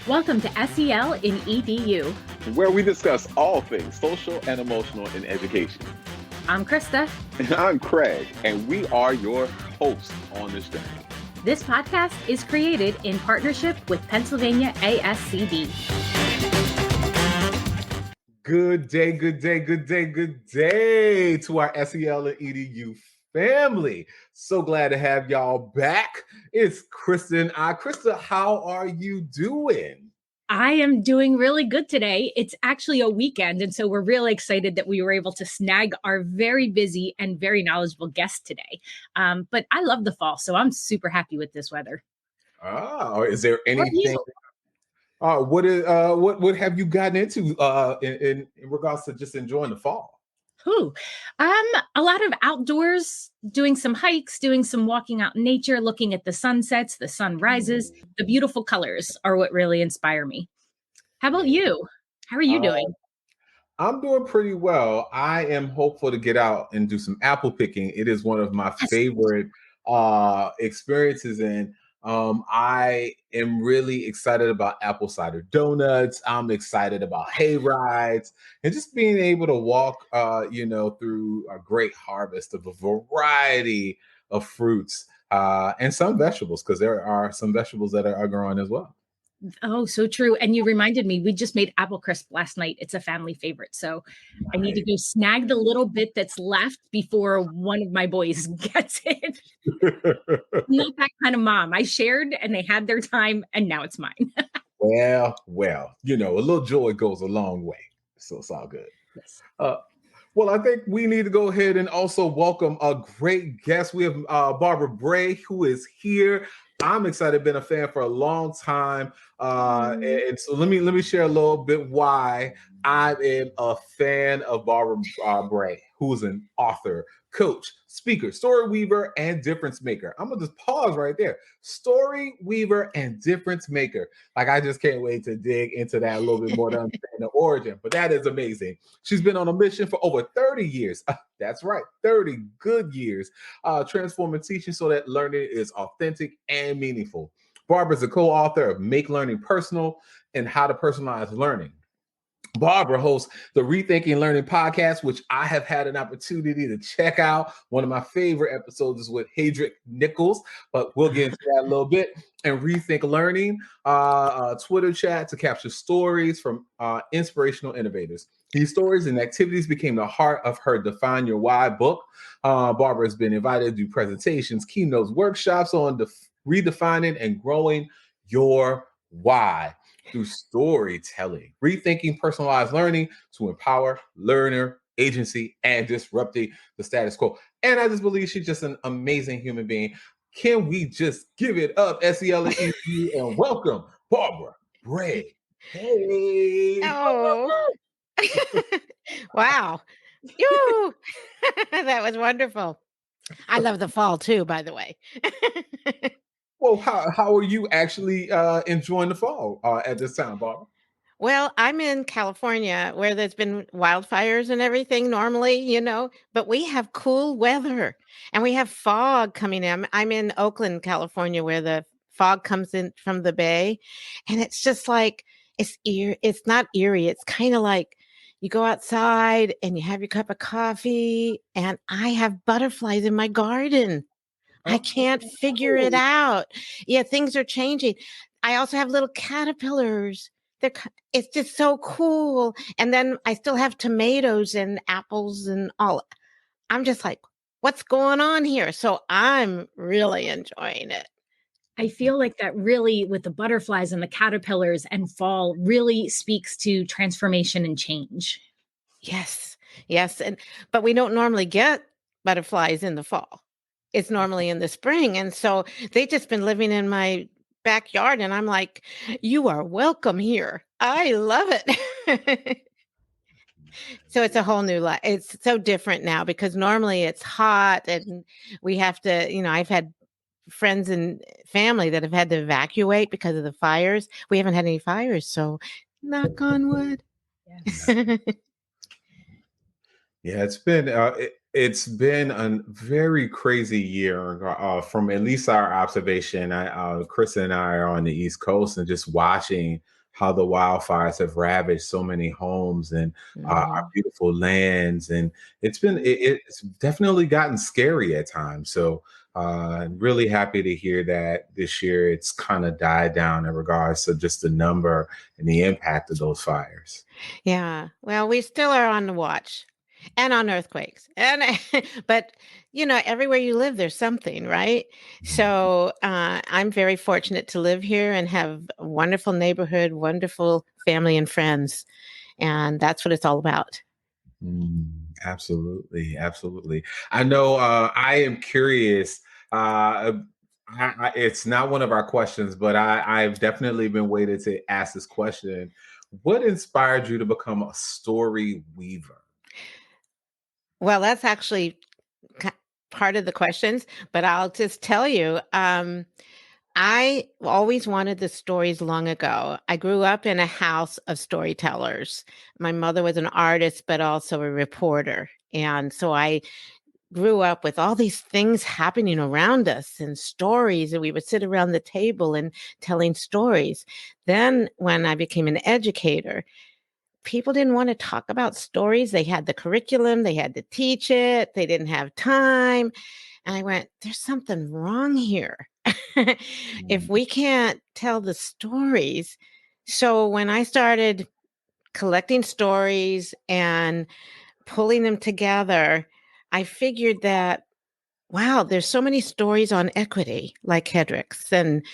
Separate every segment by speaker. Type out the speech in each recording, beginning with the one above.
Speaker 1: Welcome to SEL in EDU.
Speaker 2: where we discuss all things social and emotional in education.
Speaker 1: I'm Krista.
Speaker 2: And I'm Craig, and we are your hosts on this journey.
Speaker 1: This podcast is created in partnership with Pennsylvania ASCD.
Speaker 3: Good day, good day, good day, good day to our SEL and EDU family. So glad to have y'all back. It's Krista and I. Krista, how are you doing?
Speaker 1: I am doing really good today. It's actually a weekend, and so we're really excited that we were able to snag our very busy and very knowledgeable guest today. But I love the fall, so I'm super happy with this weather.
Speaker 3: Oh, is there anything?
Speaker 1: you?
Speaker 3: What have you gotten into in regards to just enjoying the fall?
Speaker 1: A lot of outdoors, doing some hikes, doing some walking out in nature, looking at the sunsets, the sunrises. The beautiful colors are what really inspire me. How about you? How are you doing?
Speaker 3: I'm doing pretty well. I am hopeful to get out and do some apple picking. It is one of my favorite experiences, and I am really excited about apple cider donuts. I'm excited about hay rides and just being able to walk, through a great harvest of a variety of fruits and some vegetables, because there are some vegetables that are growing as well.
Speaker 1: Oh, so true. And you reminded me, we just made apple crisp last night. It's a family favorite. So I need to go snag the little bit that's left before one of my boys gets it. I'm not that kind of mom. I shared and they had their time and now it's mine.
Speaker 3: Well, a little joy goes a long way. So it's all good.
Speaker 1: Yes.
Speaker 3: Well, I think we need to go ahead and also welcome a great guest. We have Barbara Bray, who is here. I'm excited, been a fan for a long time. And so let me share a little bit why I am a fan of Barbara Bray, who is an author, coach, speaker, story weaver, and difference maker. I'm gonna just pause right there. Story weaver and difference maker. Like, I just can't wait to dig into that a little bit more to understand the origin, but that is amazing. She's been on a mission for over 30 years. That's right, 30 good years, transforming teaching so that learning is authentic and meaningful. Barbara is a co-author of Make Learning Personal and How to Personalize Learning. Barbara hosts the Rethinking Learning podcast, which I have had an opportunity to check out. One of my favorite episodes is with Hedrick Nichols, but we'll get into that a little bit. And Rethink Learning, Twitter chat to capture stories from inspirational innovators. These stories and activities became the heart of her Define Your Why book. Barbara has been invited to do presentations, keynotes, workshops on redefining and growing your why through storytelling, rethinking personalized learning to empower learner agency and disrupting the status quo. And I just believe she's just an amazing human being. Can we just give it up, SEL and EDU, and welcome Barbara Bray. Hey.
Speaker 4: Oh. Wow. That was wonderful. I love the fall too, by the way.
Speaker 3: Well, how are you actually enjoying the fall at this time, Barbara?
Speaker 4: Well, I'm in California where there's been wildfires and everything normally, but we have cool weather and we have fog coming in. I'm in Oakland, California, where the fog comes in from the bay. And it's just like, it's not eerie. It's kind of like you go outside and you have your cup of coffee, and I have butterflies in my garden. I can't figure it out. Yeah, things are changing. I also have little caterpillars. It's just so cool. And then I still have tomatoes and apples and all. I'm just like, what's going on here? So I'm really enjoying it.
Speaker 1: I feel like that really, with the butterflies and the caterpillars and fall, really speaks to transformation and change.
Speaker 4: Yes. But we don't normally get butterflies in the fall. It's normally in the spring. And so they've just been living in my backyard. And I'm like, you are welcome here. I love it. So it's a whole new life. It's so different now because normally it's hot and we have to, I've had friends and family that have had to evacuate because of the fires. We haven't had any fires. So knock on wood.
Speaker 1: Yes.
Speaker 3: Yeah, it's been It's been a very crazy year from at least our observation. Chris and I are on the East Coast and just watching how the wildfires have ravaged so many homes and our
Speaker 4: Mhm.
Speaker 3: beautiful lands. And it's definitely gotten scary at times. So I'm really happy to hear that this year it's kind of died down in regards to just the number and the impact of those fires.
Speaker 4: Yeah. Well, we still are on the watch and on earthquakes. And but everywhere you live there's something, right? So, I'm very fortunate to live here and have a wonderful neighborhood, wonderful family and friends, and that's what it's all about.
Speaker 3: Absolutely, absolutely. I know. I am curious. It's not one of our questions, but I've definitely been waiting to ask this question. What inspired you to become a story weaver?
Speaker 4: Well, that's actually ki part of the questions, but I'll just tell you, I always wanted the stories long ago. I grew up in a house of storytellers. My mother was an artist, but also a reporter. And so I grew up with all these things happening around us and stories, and we would sit around the table and telling stories. Then, when I became an educator, people didn't want to talk about stories. They had the curriculum, they had to teach it, they didn't have time. And I went, there's something wrong here. If
Speaker 3: Mm,
Speaker 4: we can't tell the stories. So when I started collecting stories and pulling them together, I figured that, wow, there's so many stories on equity, like Hedrick's and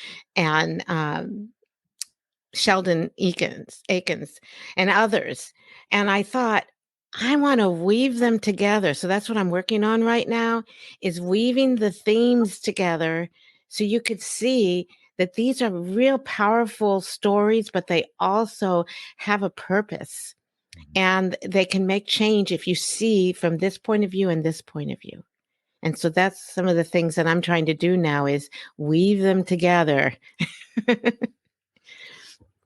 Speaker 4: Sheldon Akins and others. And I thought, I want to weave them together. So that's what I'm working on right now, is weaving the themes together so you could see that these are real powerful stories, but they also have a purpose and they can make change if you see from this point of view and this point of view. And so that's some of the things that I'm trying to do now is weave them together.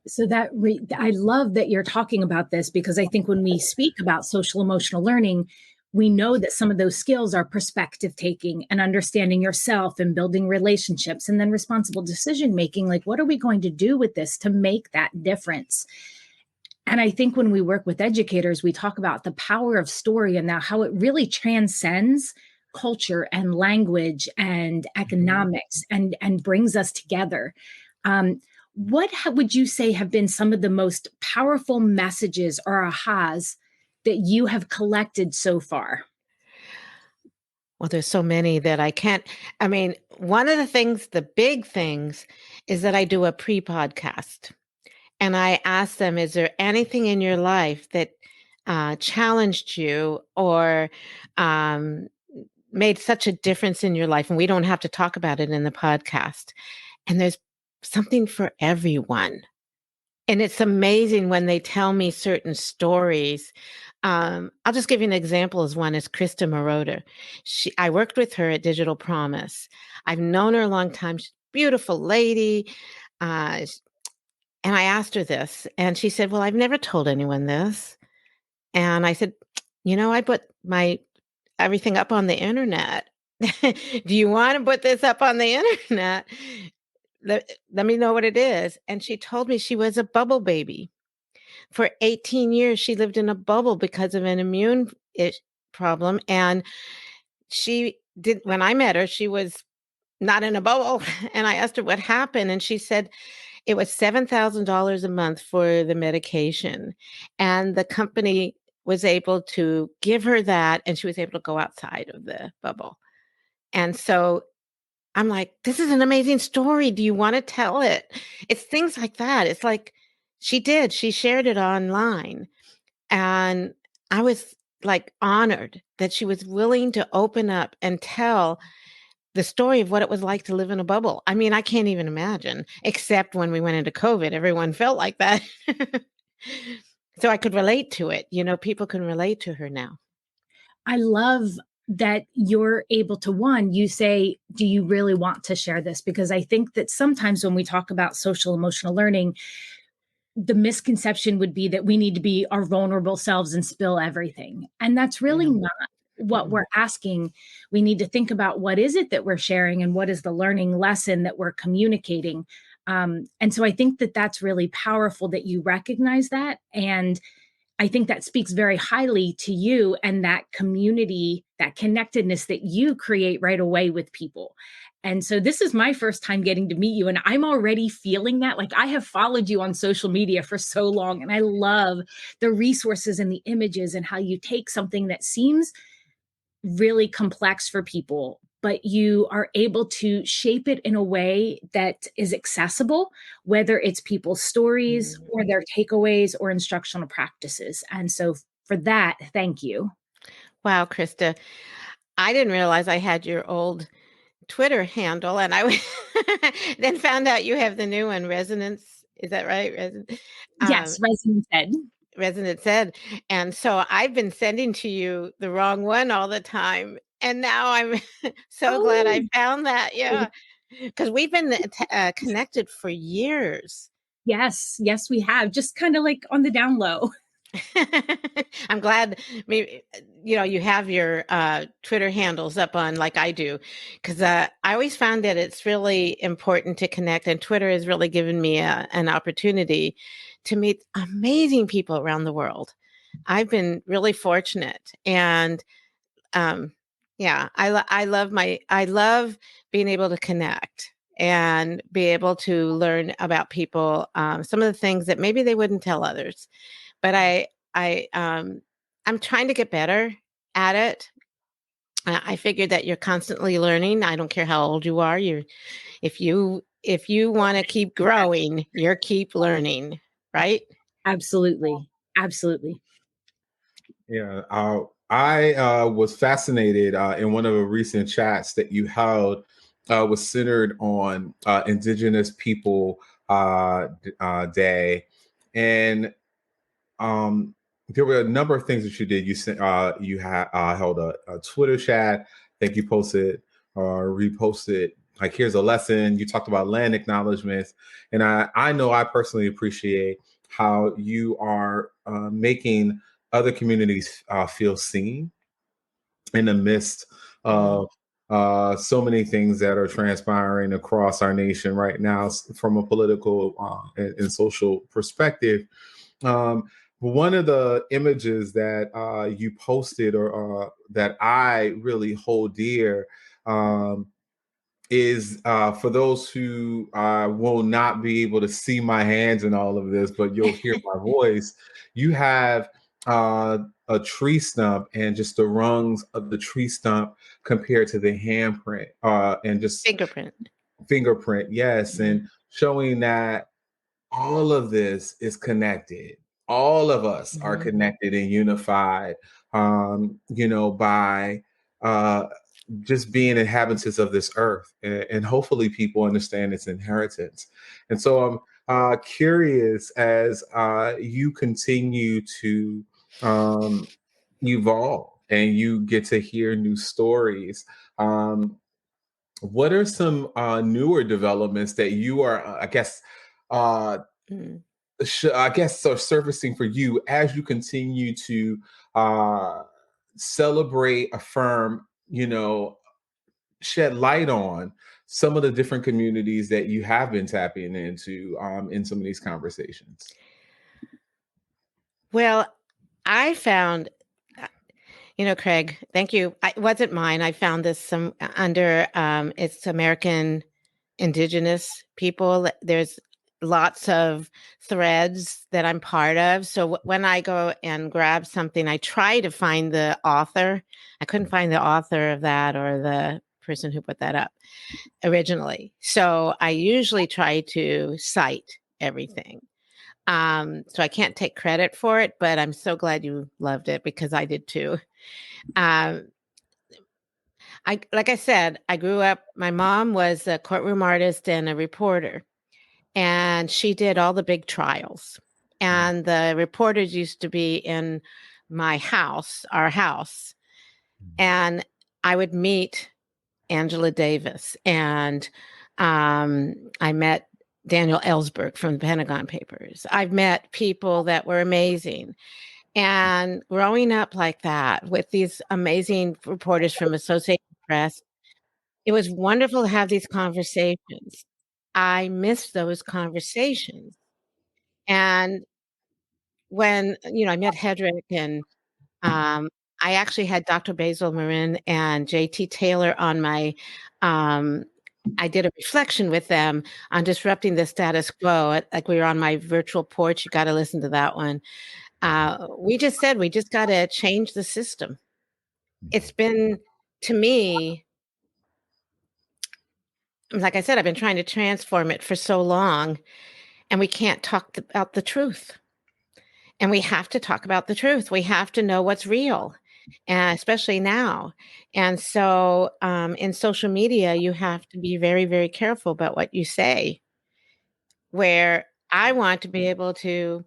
Speaker 1: So I love that you're talking about this, because I think when we speak about social emotional learning, we know that some of those skills are perspective taking and understanding yourself and building relationships and then responsible decision making. Like, what are we going to do with this to make that difference? And I think when we work with educators, we talk about the power of story and now how it really transcends culture and language and
Speaker 3: mhm.
Speaker 1: economics and brings us together. Would you say have been some of the most powerful messages or ahas that you have collected so far?
Speaker 4: Well, there's so many that I can't. I mean, one of the things, the big things, is that I do a pre podcast and I ask them, is there anything in your life that challenged you or um, made such a difference in your life? And we don't have to talk about it in the podcast. And there's something for everyone. And it's amazing when they tell me certain stories. I'll just give you an example as one is Krista Moroder. I worked with her at Digital Promise. I've known her a long time. She's a beautiful lady. Uh, and I asked her this, and she said, well, I've never told anyone this. And I said, I put my everything up on the internet. Do you want to put this up on the internet? Let me know what it is. And she told me she was a bubble baby. For 18 years, she lived in a bubble because of an problem. And when I met her, she was not in a bubble. And I asked her what happened. And she said it was $7,000 a month for the medication. And the company was able to give her that. And she was able to go outside of the bubble. And so I'm like, this is an amazing story. Do you want to tell it? It's things like that. It's like she shared it online. And I was like honored that she was willing to open up and tell the story of what it was like to live in a bubble. I mean, I can't even imagine, except when we went into COVID, everyone felt like that. So I could relate to it. People can relate to her now.
Speaker 1: I love that you're able to, one, you say, do you really want to share this? Because I think that sometimes when we talk about social emotional learning, the misconception would be that we need to be our vulnerable selves and spill everything. And that's really
Speaker 4: Yeah.
Speaker 1: not what we're asking, we need to think about what is it that we're sharing and what is the learning lesson that we're communicating. And so I think that that's really powerful that you recognize that. And I think that speaks very highly to you and that community, that connectedness that you create right away with people. And so this is my first time getting to meet you, and I'm already feeling that. Like, I have followed you on social media for so long, and I love the resources and the images and how you take something that seems really complex for people, but you are able to shape it in a way that is accessible, whether it's people's stories or their takeaways or instructional practices. And so for that, thank you.
Speaker 4: Wow, Krista. I didn't realize I had your old Twitter handle, and I then found out you have the new one, Resonance. Is that right?
Speaker 1: Yes, Resonance Ed.
Speaker 4: Resonance Ed. And so I've been sending to you the wrong one all the time. And now I'm so glad I found that. Yeah. Because we've been connected for years.
Speaker 1: Yes, we have. Just kind of like on the down low.
Speaker 4: I'm glad maybe you have your Twitter handles up on like I do, because I always found that it's really important to connect, and Twitter has really given me an opportunity to meet amazing people around the world. I've been really fortunate, and I love being able to connect and be able to learn about people, some of the things that maybe they wouldn't tell others. But I'm trying to get better at it. I figured that you're constantly learning. I don't care how old you are. If you want to keep growing, you're keep learning, right?
Speaker 1: Absolutely.
Speaker 3: Yeah, I was fascinated in one of the recent chats that you held was centered on Indigenous People Day, and there were a number of things that you did. You sent, you had held a Twitter chat. I think you posted or reposted. Like, here's a lesson. You talked about land acknowledgments, and I know I personally appreciate how you are making other communities feel seen in the midst of so many things that are transpiring across our nation right now from a political and social perspective. One of the images that you posted or that I really hold dear is for those who will not be able to see my hands in all of this, but you'll hear my voice. You have a tree stump and just the rungs of the tree stump compared to the handprint and just fingerprint, yes, and showing that all of this is connected. All of us are connected and unified, by just being inhabitants of this earth. And hopefully people understand its inheritance. And so I'm curious as you continue to evolve and you get to hear new stories. What are some newer developments that you are, are surfacing for you as you continue to celebrate, affirm, shed light on some of the different communities that you have been tapping into in some of these conversations?
Speaker 4: Well, I found, Craig, thank you. It wasn't mine. I found this under it's American Indigenous people. There's lots of threads that I'm part of. So when I go and grab something, I try to find the author. I couldn't find the author of that or the person who put that up originally. So I usually try to cite everything. So I can't take credit for it, but I'm so glad you loved it because I did too. Like I said, I grew up, my mom was a courtroom artist and a reporter, and she did all the big trials. And the reporters used to be in my house, our house, and I would meet Angela Davis, and I met Daniel Ellsberg from the Pentagon Papers. I've met people that were amazing. And growing up like that with these amazing reporters from Associated Press, it was wonderful to have these conversations. I miss those conversations. And when, I met Hedrick and um, I actually had Dr. Basil Marin and JT Taylor on my, I did a reflection with them on disrupting the status quo. Like we were on my virtual porch. You got to listen to that one. We just said we just got to change the system. It's been, to me, like I said, I've been trying to transform it for so long, and we can't talk about the truth. And we have to talk about the truth. We have to know what's real, and especially now. And so in social media, you have to be very, very careful about what you say, where I want to be able to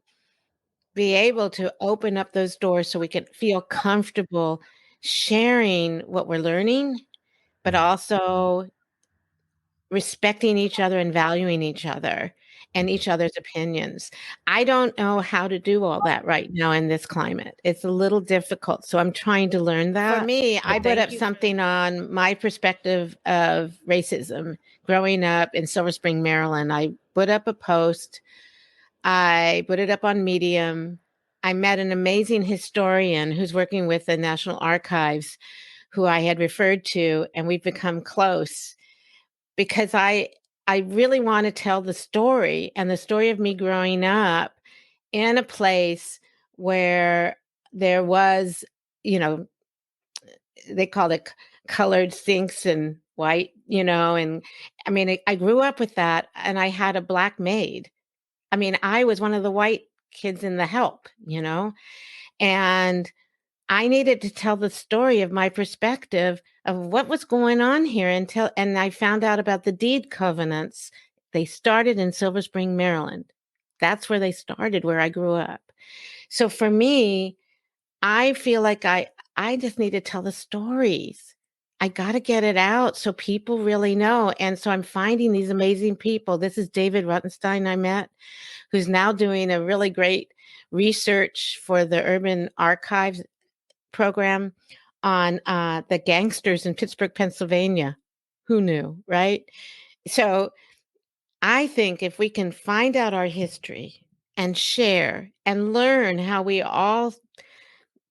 Speaker 4: open up those doors so we can feel comfortable sharing what we're learning, but also respecting each other and valuing each other and each other's opinions. I don't know how to do all that right now in this climate. It's a little difficult. So I'm trying to learn that. For me, I put up something on my perspective of racism growing up in Silver Spring, Maryland. I put up a post. I put it up on Medium. I met an amazing historian who's working with the National Archives, who I had referred to, and we've become close because I really want to tell the story, and the story of me growing up in a place where there was, they called it colored sinks and white, and I mean, I grew up with that, and I had a Black maid. I mean, I was one of the white kids in the help, and I needed to tell the story of my perspective of what was going on here and I found out about the deed covenants. They started in Silver Spring, Maryland. That's where they started, where I grew up. So for me, I feel like I just need to tell the stories. I got to get it out so people really know. And so I'm finding these amazing people. This is David Ruttenstein I met, who's now doing a really great research for the Urban Archives program on the gangsters in Pittsburgh, Pennsylvania. Who knew, right? So I think if we can find out our history and share and learn how we all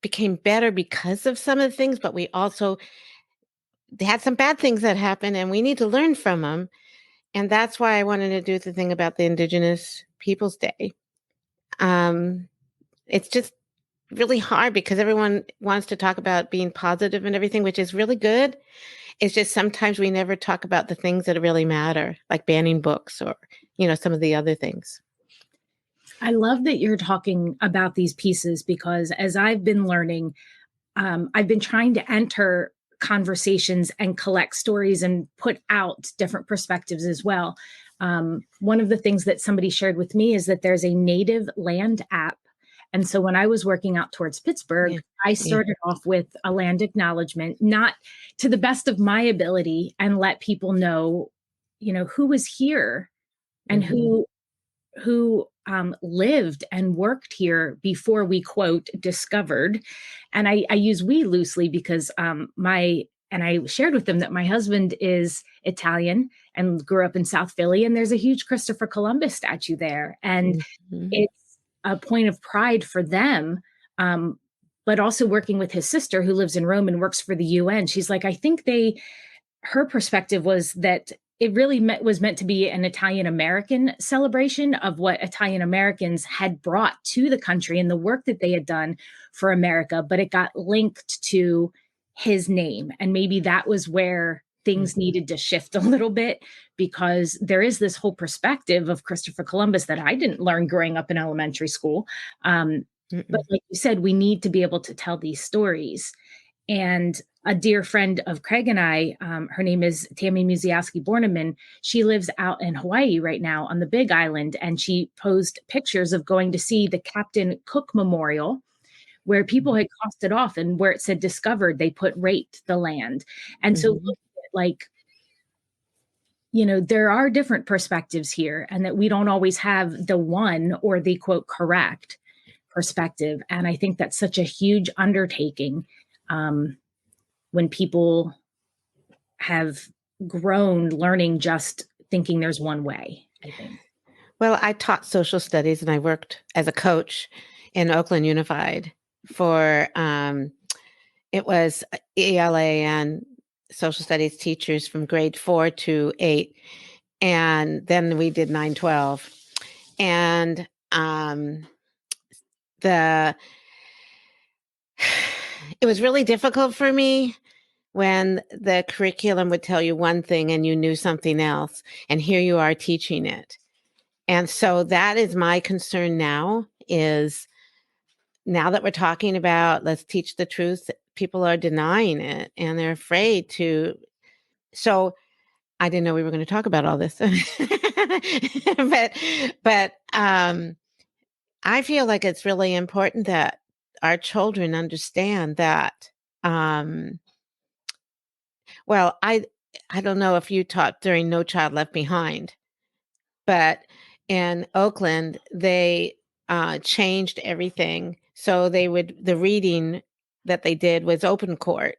Speaker 4: became better because of some of the things, but we also had some bad things that happened and we need to learn from them. And that's why I wanted to do the thing about the Indigenous Peoples Day. It's just really hard because everyone wants to talk about being positive and everything, which is really good. It's just sometimes we never talk about the things that really matter, like banning books or, some of the other things.
Speaker 1: I love that you're talking about these pieces because as I've been learning, I've been trying to enter conversations and collect stories and put out different perspectives as well. One of the things that somebody shared with me is that there's a native land app. And so when I was working out towards Pittsburgh, I started off with a land acknowledgement, not to the best of my ability, and let people know, who was here and who lived and worked here before we, quote, discovered. And I use we loosely because I shared with them that my husband is Italian and grew up in South Philly, and there's a huge Christopher Columbus statue there. And it's a point of pride for them, but also working with his sister who lives in Rome and works for the UN. She's like, I think her perspective was that it really was meant to be an Italian-American celebration of what Italian-Americans had brought to the country and the work that they had done for America, but it got linked to his name. And maybe that was where things needed to shift a little bit, because there is this whole perspective of Christopher Columbus that I didn't learn growing up in elementary school. But like you said, we need to be able to tell these stories. And a dear friend of Craig and I, her name is Tammy Musiowski-Borneman. She lives out in Hawaii right now on the Big Island, and she posed pictures of going to see the Captain Cook Memorial, where people had crossed it off, and where it said discovered, they put raped the land. And so like, there are different perspectives here, and that we don't always have the one or the, quote, correct perspective. And I think that's such a huge undertaking when people have grown learning just thinking there's one way, I think.
Speaker 4: Well, I taught social studies and I worked as a coach in Oakland Unified for it was ELA and social studies teachers from grade 4 to 8. And then we did 9-12. And it was really difficult for me when the curriculum would tell you one thing and you knew something else, and here you are teaching it. And so that is my concern now, is now that we're talking about let's teach the truth, people are denying it and they're afraid to. So I didn't know we were going to talk about all this. but I feel like it's really important that our children understand that. Well, I don't know if you taught during No Child Left Behind, but in Oakland, they changed everything. So the reading that they did was open court,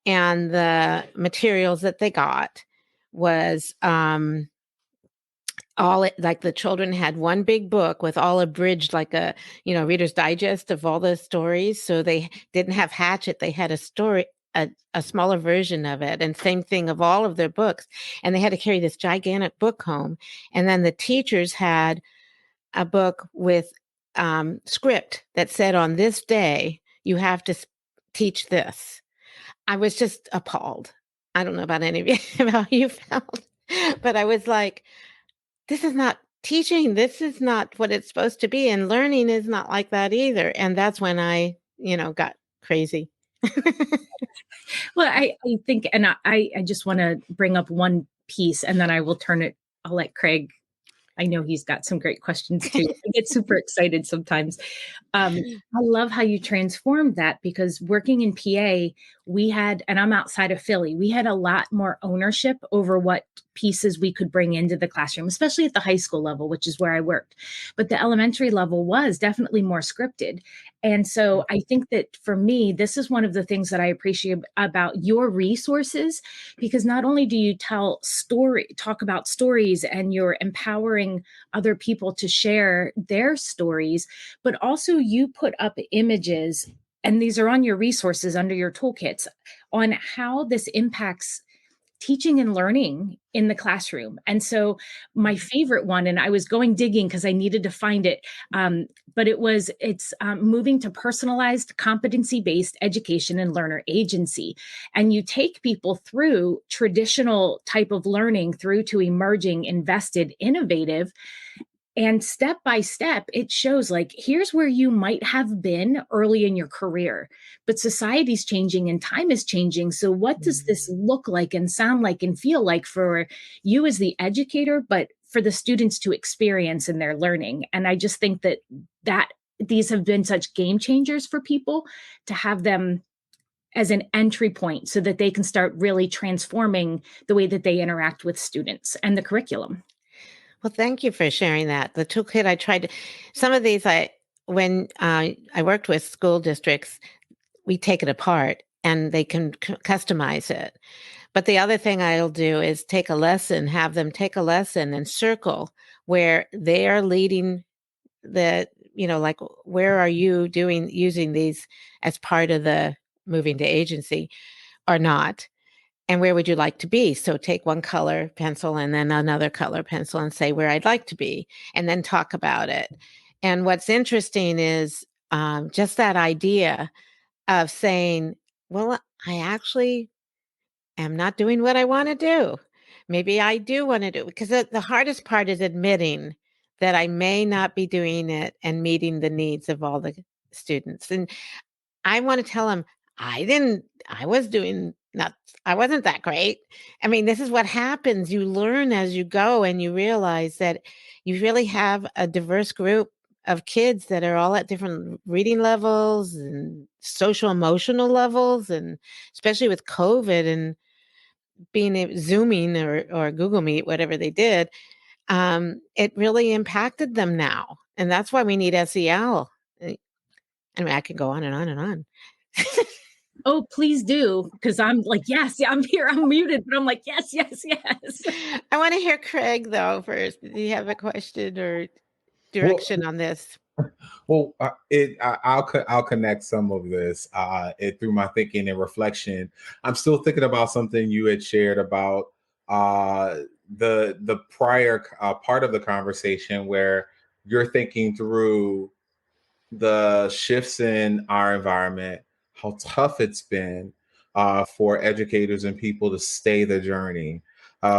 Speaker 4: and the materials that they got was like the children had one big book with all abridged, like a Reader's Digest of all the stories. So they didn't have Hatchet; they had a story. A smaller version of it, and same thing of all of their books. And they had to carry this gigantic book home. And then the teachers had a book with script that said, on this day, you have to teach this. I was just appalled. I don't know about any of you, how you felt, but I was like, this is not teaching. This is not what it's supposed to be. And learning is not like that either. And that's when I, got crazy.
Speaker 1: Well, I think, and I just want to bring up one piece, and then I'll let Craig, I know he's got some great questions too. I get super excited sometimes. I love how you transformed that, because working in PA, and I'm outside of Philly, we had a lot more ownership over what pieces we could bring into the classroom, especially at the high school level, which is where I worked. But the elementary level was definitely more scripted. And so I think that for me, this is one of the things that I appreciate about your resources, because not only do you talk about stories, and you're empowering other people to share their stories, but also you put up images, and these are on your resources under your toolkits, on how this impacts teaching and learning in the classroom. And so my favorite one, and I was going digging because I needed to find it, but it's moving to personalized competency-based education and learner agency. And you take people through traditional type of learning through to emerging, invested, innovative. And step by step, it shows like, here's where you might have been early in your career, but society's changing and time is changing. So what does this look like and sound like and feel like for you as the educator, but for the students to experience in their learning? And I just think that these have been such game changers for people to have them as an entry point so that they can start really transforming the way that they interact with students and the curriculum.
Speaker 4: Well, thank you for sharing that. The toolkit, some of these, when I worked with school districts, we take it apart and they can customize it. But the other thing I'll do is have them take a lesson and circle where they are leading like, where are you using these as part of the moving to agency or not? And where would you like to be? So take one color pencil and then another color pencil and say where I'd like to be, and then talk about it. And what's interesting is just that idea of saying, well, I actually am not doing what I want to do. Maybe I do want to do, because the hardest part is admitting that I may not be doing it and meeting the needs of all the students. And I want to tell them, I wasn't that great. I mean, this is what happens. You learn as you go, and you realize that you really have a diverse group of kids that are all at different reading levels and social emotional levels. And especially with COVID and being Zooming or Google Meet, whatever they did, it really impacted them now. And that's why we need SEL. I mean, I could go on and on and on.
Speaker 1: Oh, please do. Because I'm like, yes, yeah, I'm here. I'm muted, but I'm like, yes, yes, yes.
Speaker 4: I want to hear Craig though first. Do you have a question or
Speaker 3: Well,
Speaker 4: direction on this?
Speaker 3: Well, I'll connect some of this through my thinking and reflection. I'm still thinking about something you had shared about uh, the prior part of the conversation where you're thinking through the shifts in our environment, how tough it's been for educators and people to stay the journey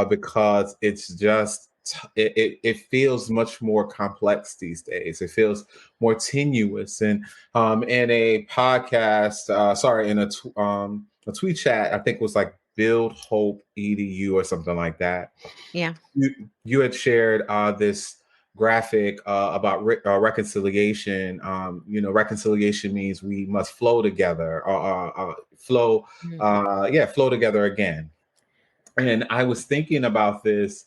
Speaker 3: because it's just it feels much more complex these days. It feels more tenuous. And in a podcast, in a tweet chat, I think it was like Build Hope EDU or something like that.
Speaker 4: Yeah.
Speaker 3: You had shared this graphic about reconciliation. Reconciliation means we must flow together, flow, flow together again. And I was thinking about this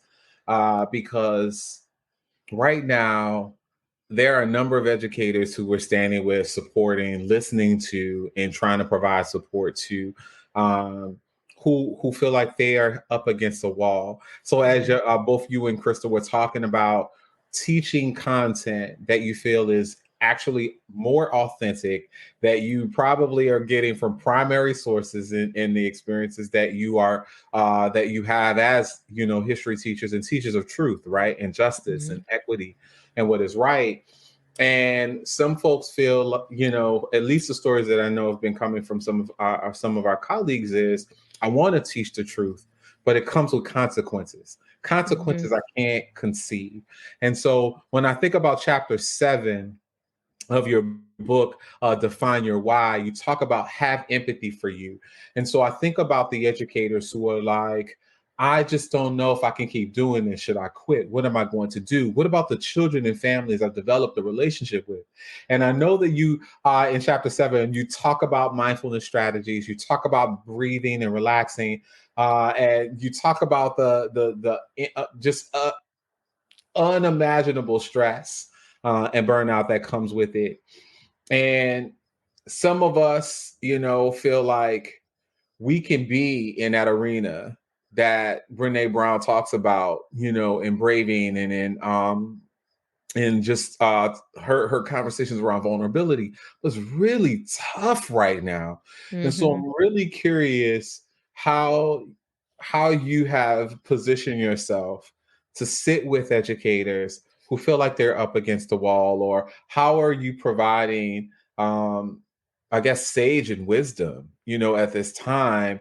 Speaker 3: because right now there are a number of educators who we're standing with, supporting, listening to, and trying to provide support to, who feel like they are up against a wall. So as both you and Crystal were talking about teaching content that you feel is actually more authentic, that you probably are getting from primary sources in the experiences that you are that you have as history teachers and teachers of truth, right, and justice and equity and what is right. And some folks feel, at least the stories that I know have been coming from some of our colleagues is, I want to teach the truth, but it comes with consequences. Consequences I can't conceive. And so when I think about chapter 7 of your book, Define Your Why, you talk about have empathy for you. And so I think about the educators who are like, I just don't know if I can keep doing this. Should I quit? What am I going to do? What about the children and families I've developed a relationship with? And I know that you, in chapter 7, you talk about mindfulness strategies. You talk about breathing and relaxing, and you talk about the unimaginable stress and burnout that comes with it. And some of us, feel like we can be in that arena that Brene Brown talks about, in Braving and in just her conversations around vulnerability was really tough right now. And so I'm really curious how you have positioned yourself to sit with educators who feel like they're up against the wall, or how are you providing I guess sage and wisdom, at this time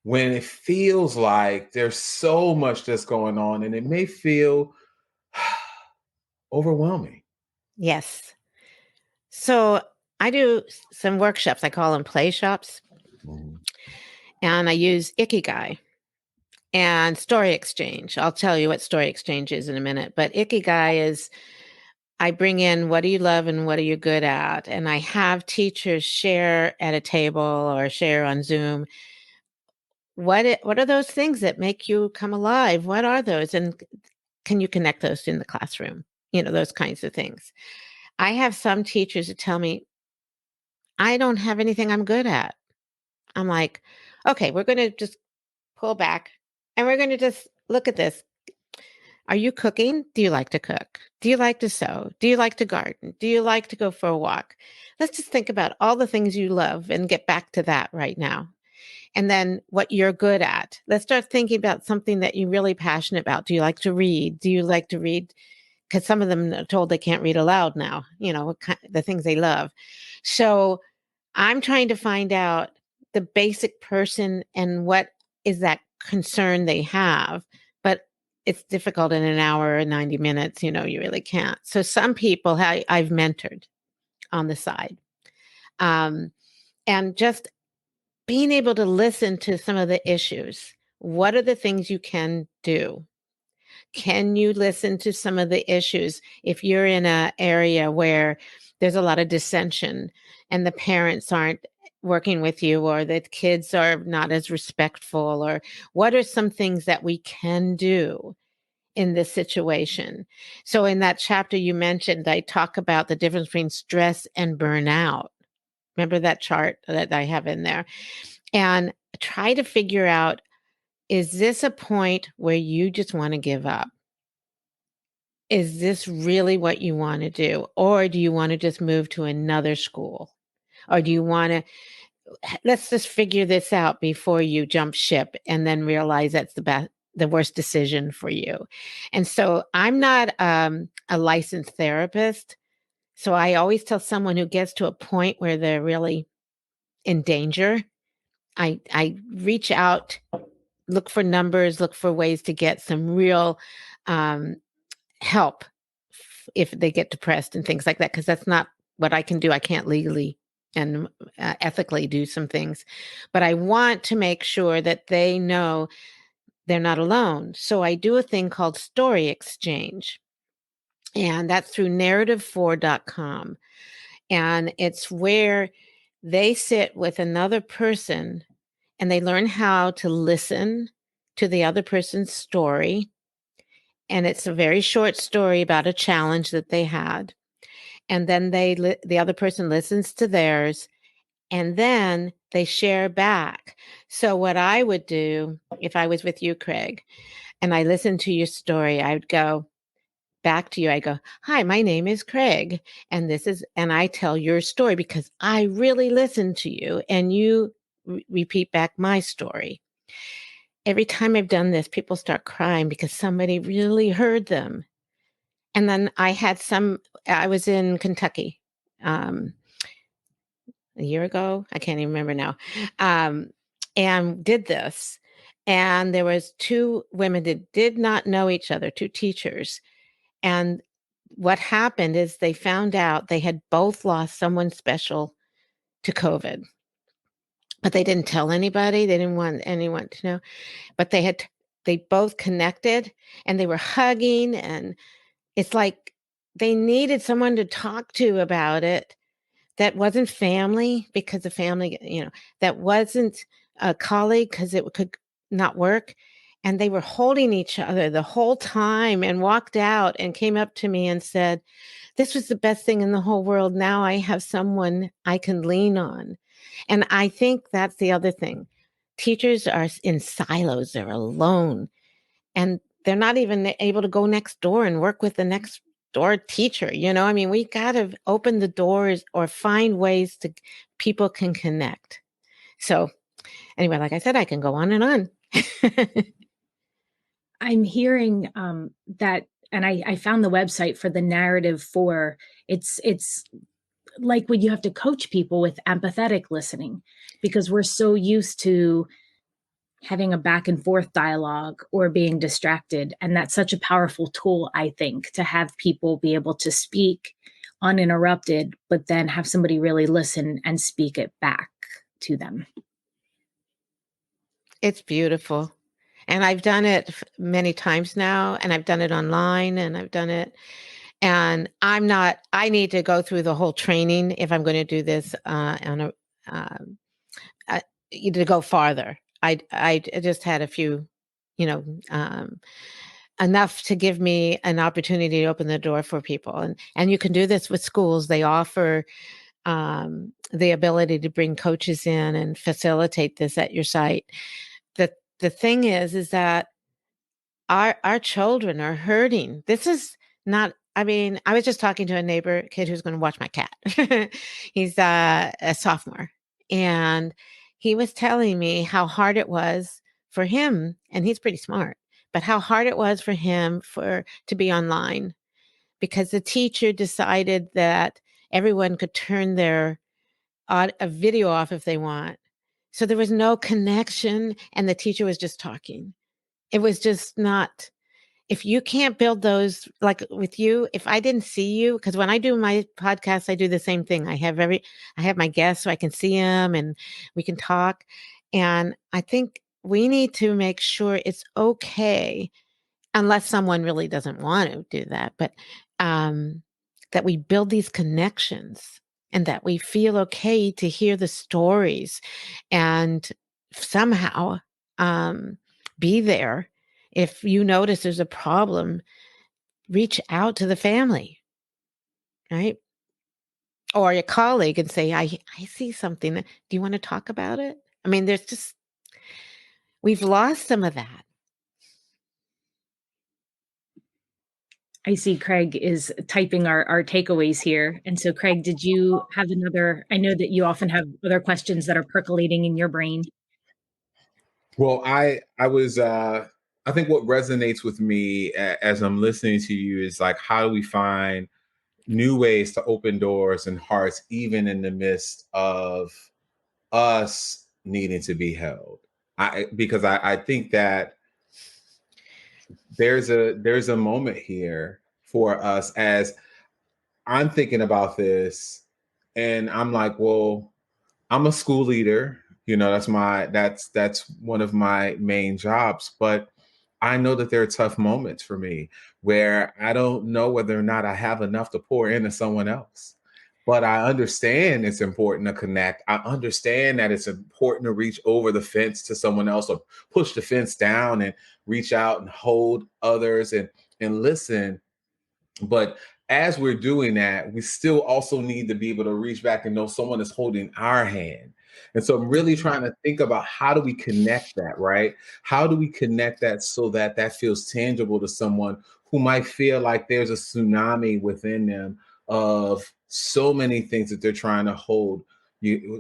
Speaker 3: when it feels like there's so much that's going on and it may feel overwhelming.
Speaker 4: Yes. So I do some workshops. I call them play shops. And I use Ikigai and story exchange. I'll tell you what story exchange is in a minute. But Ikigai is, I bring in what do you love and what are you good at? And I have teachers share at a table or share on Zoom. What are those things that make you come alive? What are those? And can you connect those in the classroom? Those kinds of things. I have some teachers that tell me, I don't have anything I'm good at. I'm like, okay, we're going to just pull back and we're going to just look at this. Are you cooking? Do you like to cook? Do you like to sew? Do you like to garden? Do you like to go for a walk? Let's just think about all the things you love and get back to that right now. And then what you're good at. Let's start thinking about something that you're really passionate about. Do you like to read? Do you like to read? Because some of them are told they can't read aloud now, the things they love. So I'm trying to find out the basic person and what is that concern they have. But it's difficult in an hour or 90 minutes, you really can't. So some people I've mentored on the side. And just being able to listen to some of the issues. What are the things you can do? Can you listen to some of the issues if you're in an area where there's a lot of dissension and the parents aren't working with you, or the kids are not as respectful, or what are some things that we can do in this situation? So in that chapter you mentioned, I talk about the difference between stress and burnout. Remember that chart that I have in there? And try to figure out, is this a point where you just want to give up? Is this really what you want to do? Or do you want to just move to another school? Or do you want to, let's just figure this out before you jump ship and then realize that's the worst decision for you. And so I'm not a licensed therapist. So I always tell someone who gets to a point where they're really in danger, I reach out, look for numbers, look for ways to get some real um, help if they get depressed and things like that, because that's not what I can do. I can't legally and ethically do some things, but I want to make sure that they know they're not alone. So I do a thing called Story Exchange, and that's through narrative4.com. And it's where they sit with another person and they learn how to listen to the other person's story. And it's a very short story about a challenge that they had. And then the other person listens to theirs, and then they share back. So what I would do if I was with you, Craig, and I listened to your story, I would go back to you. I go, "Hi, my name is Craig, and and I tell your story because I really listened to you, and you repeat back my story." Every time I've done this, people start crying because somebody really heard them. And then I was in Kentucky a year ago. I can't even remember now. And did this. And there was two women that did not know each other, two teachers. And what happened is they found out they had both lost someone special to COVID, but they didn't tell anybody. They didn't want anyone to know, but they both connected and they were hugging, and it's like they needed someone to talk to about it that wasn't family, because the family, that wasn't a colleague because it could not work. And they were holding each other the whole time and walked out and came up to me and said, "This was the best thing in the whole world. Now I have someone I can lean on." And I think that's the other thing. Teachers are in silos, they're alone, and they're not even able to go next door and work with the next door teacher. I mean, we got to open the doors or find ways to people can connect. So anyway, like I said, I can go on and on.
Speaker 1: I'm hearing that, and I found the website for the narrative for it's like when you have to coach people with empathetic listening, because we're so used to having a back and forth dialogue or being distracted. And that's such a powerful tool, I think, to have people be able to speak uninterrupted, but then have somebody really listen and speak it back to them.
Speaker 4: It's beautiful. And I've done it many times now, and I've done it online, and I've done it. And I need to go through the whole training if I'm going to do this to go farther. I just had a few, you know, enough to give me an opportunity to open the door for people. And you can do this with schools. They offer the ability to bring coaches in and facilitate this at your site. The thing is that our children are hurting. This is not, I mean, I was just talking to a neighbor kid who's going to watch my cat. He's a sophomore, and he was telling me how hard it was for him, and he's pretty smart, but how hard it was for him to be online because the teacher decided that everyone could turn their a video off if they want. So there was no connection, and the teacher was just talking. It was just not, if you can't build those, like with you, if I didn't see you, because when I do my podcast, I do the same thing. I have my guests so I can see them and we can talk. And I think we need to make sure it's okay, unless someone really doesn't want to do that, but that we build these connections and that we feel okay to hear the stories and somehow be there. If you notice there's a problem, reach out to the family, right? or a colleague and say, I see something. Do you want to talk about it? I mean, we've lost some of that.
Speaker 1: I see Craig is typing our takeaways here. And so, Craig, did you have another? I know that you often have other questions that are percolating in your brain.
Speaker 3: Well, I think what resonates with me as I'm listening to you is like, how do we find new ways to open doors and hearts, even in the midst of us needing to be held? Because I think that there's a moment here for us as I'm thinking about this, and I'm like, well, I'm a school leader. You know, that's one of my main jobs. But I know that there are tough moments for me where I don't know whether or not I have enough to pour into someone else. But I understand it's important to connect. I understand that it's important to reach over the fence to someone else or push the fence down and reach out and hold others and listen. But as we're doing that, we still also need to be able to reach back and know someone is holding our hand. And so I'm really trying to think about how do we connect that, right? How do we connect that so that that feels tangible to someone who might feel like there's a tsunami within them of so many things that they're trying to hold.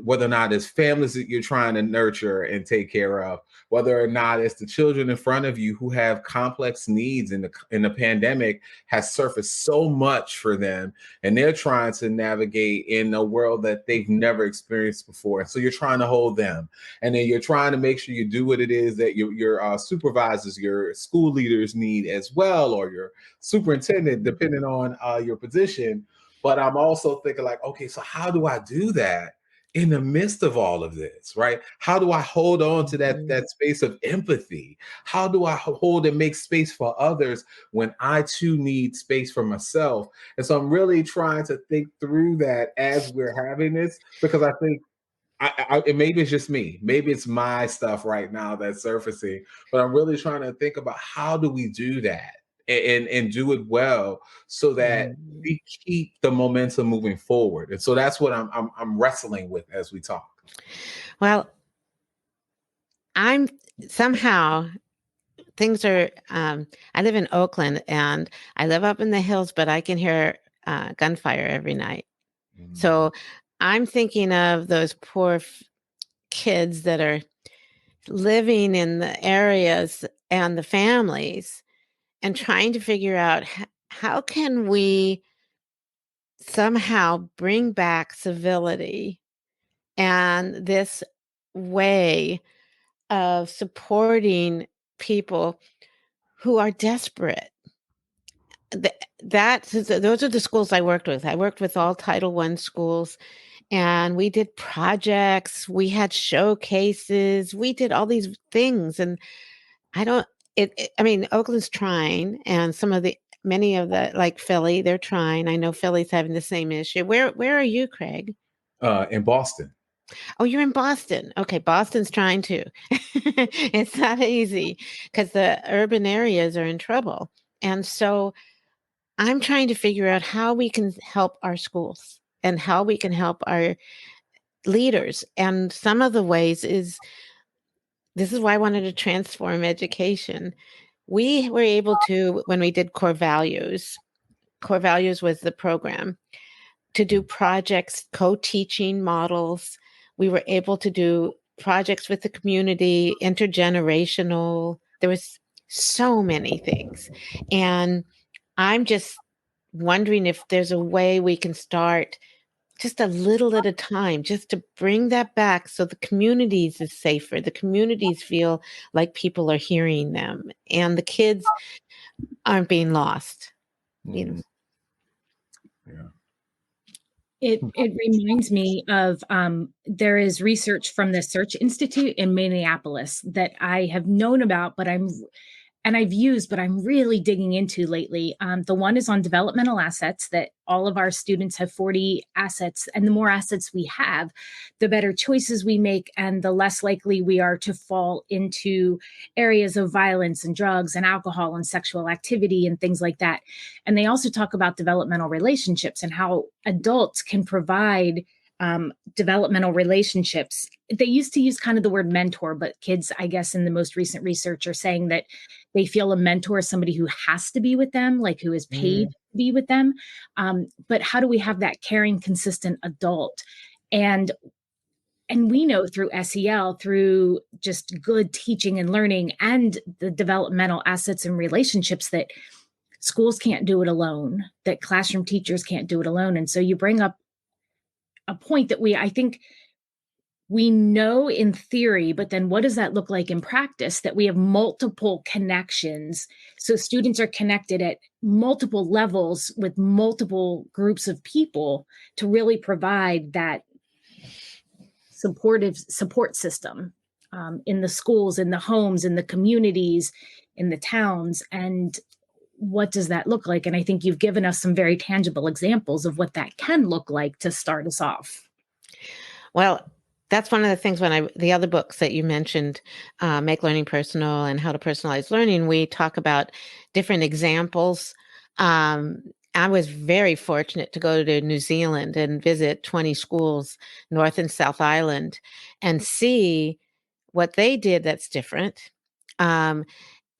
Speaker 3: Whether or not it's families that you're trying to nurture and take care of, whether or not it's the children in front of you who have complex needs in the pandemic has surfaced so much for them, and they're trying to navigate in a world that they've never experienced before. So you're trying to hold them, and then you're trying to make sure you do what it is that your supervisors, your school leaders need as well, or your superintendent, depending on your position. But I'm also thinking like, okay, so how do I do that in the midst of all of this, right? How do I hold on to that space of empathy? How do I hold and make space for others when I too need space for myself? And so I'm really trying to think through that as we're having this, because I think and maybe it's just me, maybe it's my stuff right now that's surfacing, but I'm really trying to think about how do we do that and do it well so that we keep the momentum moving forward. And so that's what I'm wrestling with as we talk.
Speaker 4: Well, I'm somehow things are. I live in Oakland, and I live up in the hills, but I can hear gunfire every night. So I'm thinking of those poor kids that are living in the areas and the families, and trying to figure out how can we somehow bring back civility and this way of supporting people who are desperate. Those are the schools I worked with. I worked with all Title I schools, and we did projects, we had showcases, we did all these things. And I don't, I mean, Oakland's trying, and many of the, like Philly, they're trying. I know Philly's having the same issue. Where are you, Craig?
Speaker 3: In Boston.
Speaker 4: Oh, you're in Boston. Okay, Boston's trying too. It's not easy because the urban areas are in trouble. And so I'm trying to figure out how we can help our schools and how we can help our leaders. And some of the ways this is why I wanted to transform education. We were able to, when we did core values was the program, to do projects, co-teaching models. We were able to do projects with the community, intergenerational. There was so many things. And I'm just wondering if there's a way we can start just a little at a time, just to bring that back so the communities is safer. The communities feel like people are hearing them, and the kids aren't being lost. You know.
Speaker 3: Yeah.
Speaker 1: It reminds me of there is research from the Search Institute in Minneapolis that I have known about, but and I've used, but I'm really digging into lately. The one is on developmental assets, that all of our students have 40 assets. And the more assets we have, the better choices we make, and the less likely we are to fall into areas of violence and drugs and alcohol and sexual activity and things like that. And they also talk about developmental relationships and how adults can provide developmental relationships. They used to use kind of the word mentor, but kids, I guess, in the most recent research are saying that they feel a mentor is somebody who has to be with them, like who is paid to be with them. But how do we have that caring, consistent adult? And we know through SEL, through just good teaching and learning and the developmental assets and relationships, that schools can't do it alone, that classroom teachers can't do it alone. And so you bring up a point that I think we know in theory, but then what does that look like in practice? That we have multiple connections. So students are connected at multiple levels with multiple groups of people to really provide that support system in the schools, in the homes, in the communities, in the towns. And what does that look like? And I think you've given us some very tangible examples of what that can look like to start us off.
Speaker 4: Well, that's one of the things the other books that you mentioned, Make Learning Personal and How to Personalize Learning, we talk about different examples. I was very fortunate to go to New Zealand and visit 20 schools, North and South Island, and see what they did that's different.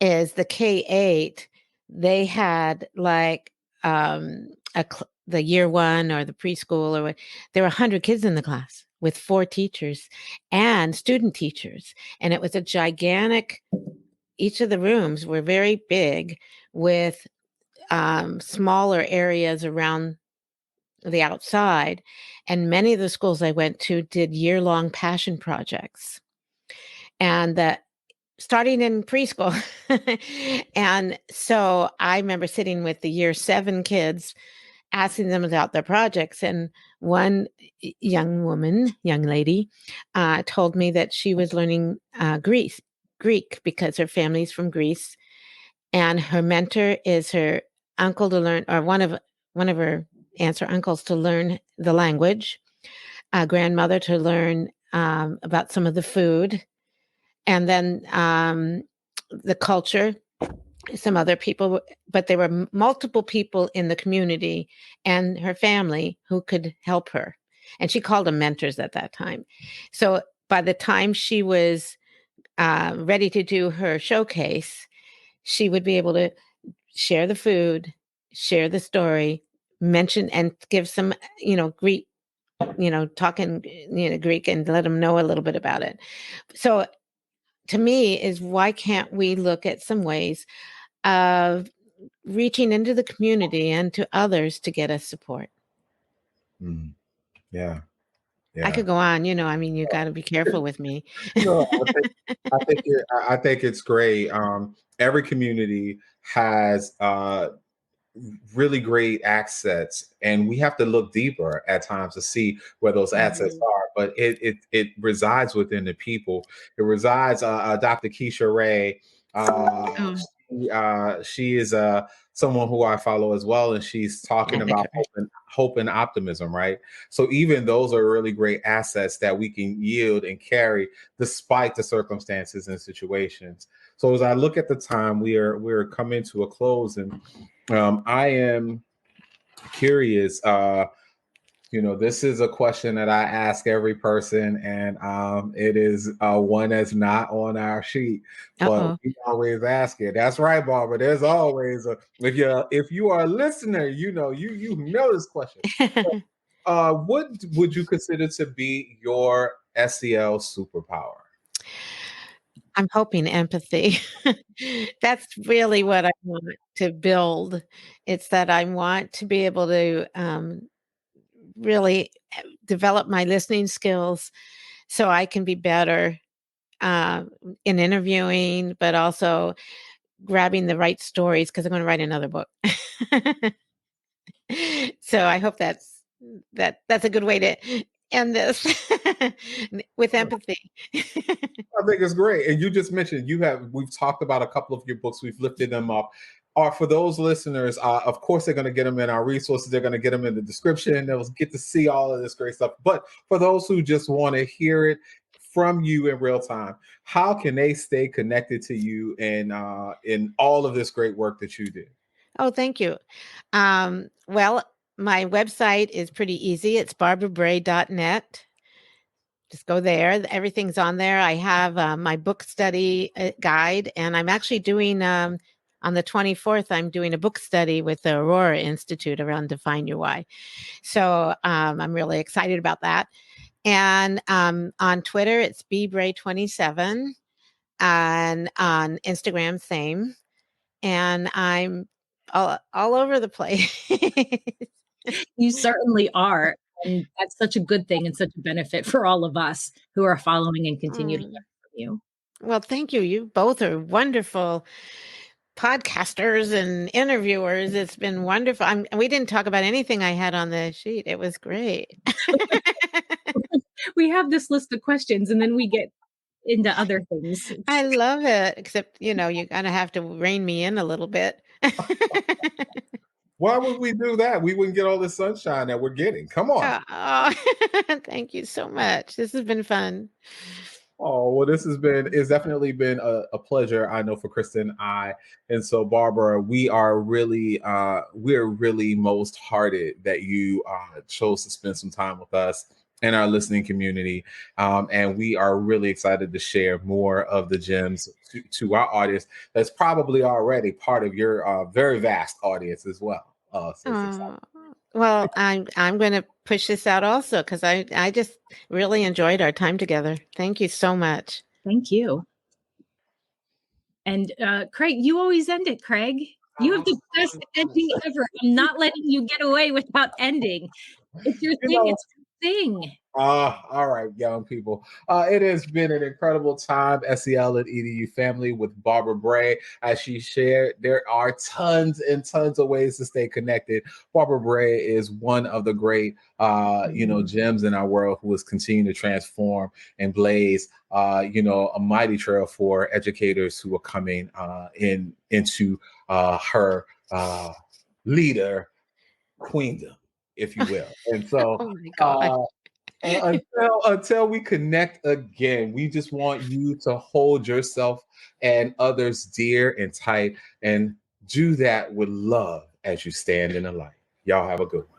Speaker 4: Is the K-8, they had like the year one or the preschool, or there were 100 kids in the class with 4 teachers and student teachers. And it was a gigantic, each of the rooms were very big with smaller areas around the outside. And many of the schools I went to did year-long passion projects. And that starting in preschool. And so I remember sitting with the year 7 kids, asking them about their projects. And one young lady, told me that she was learning Greek, because her family's from Greece. And her mentor is her uncle to learn, or one of her aunts or uncles to learn the language, a grandmother to learn about some of the food, and then the culture, some other people, but there were multiple people in the community and her family who could help her. And she called them mentors at that time. So by the time she was ready to do her showcase, she would be able to share the food, share the story, mention and give some, Greek, talking, Greek, and let them know a little bit about it. So to me is, why can't we look at some ways of reaching into the community and to others to get us support?
Speaker 3: Yeah.
Speaker 4: I could go on, you got to be careful with me.
Speaker 3: No, I think it's great. Every community has really great assets, and we have to look deeper at times to see where those assets are. But it resides within the people. It resides. Dr. Keisha Ray. She is someone who I follow as well, and she's talking about hope and optimism, right? So even those are really great assets that we can yield and carry despite the circumstances and situations. So as I look at the time, we're coming to a close, and I am curious. This is a question that I ask every person, and it is one that's not on our sheet, but we always ask it. That's right, Barbara. There's always if you are a listener, you know this question. What would you consider to be your SEL superpower?
Speaker 4: I'm hoping empathy. That's really what I want to build. It's that I want to be able to really develop my listening skills so I can be better in interviewing, but also grabbing the right stories, because I'm going to write another book. So I hope that's a good way to end this with empathy.
Speaker 3: I think it's great. And you just mentioned we've talked about a couple of your books. We've lifted them up. For those listeners, of course, they're going to get them in our resources. They're going to get them in the description. They'll get to see all of this great stuff. But for those who just want to hear it from you in real time, how can they stay connected to you and in all of this great work that you do?
Speaker 4: Oh, thank you. Well, my website is pretty easy. It's barbarabray.net. Just go there. Everything's on there. I have my book study guide, and I'm actually doing on the 24th, I'm doing a book study with the Aurora Institute around Define Your Why. So I'm really excited about that. And on Twitter, it's bbray27, and on Instagram, same. And I'm all over the place.
Speaker 1: You certainly are. And that's such a good thing and such a benefit for all of us who are following and continue to learn from you.
Speaker 4: Well, thank you. You both are wonderful podcasters and interviewers. It's been wonderful. We didn't talk about anything I had on the sheet. It was great.
Speaker 1: We have this list of questions and then we get into other things.
Speaker 4: I love it, except, you're going to have to rein me in a little bit.
Speaker 3: Why would we do that? We wouldn't get all the sunshine that we're getting. Come on.
Speaker 4: Thank you so much. This has been fun.
Speaker 3: Oh, well, it's definitely been a pleasure, I know, for Kristen and I. And so, Barbara, we're really most hearted that you chose to spend some time with us and our listening community. And we are really excited to share more of the gems to our audience that's probably already part of your very vast audience as well.
Speaker 4: Well, I'm going to push this out also because I just really enjoyed our time together. Thank you so much.
Speaker 1: Thank you. And Craig, you always end it, Craig. You have the best ending ever. I'm not letting you get away without ending. It's your thing. It's your thing.
Speaker 3: All right, young people. It has been an incredible time, SEL and EDU family, with Barbara Bray. As she shared, there are tons and tons of ways to stay connected. Barbara Bray is one of the great, gems in our world who is continuing to transform and blaze, a mighty trail for educators who are coming into her leader queendom, if you will. And so,
Speaker 4: oh my God.
Speaker 3: Until we connect again, we just want you to hold yourself and others dear and tight, and do that with love as you stand in the light. Y'all have a good one.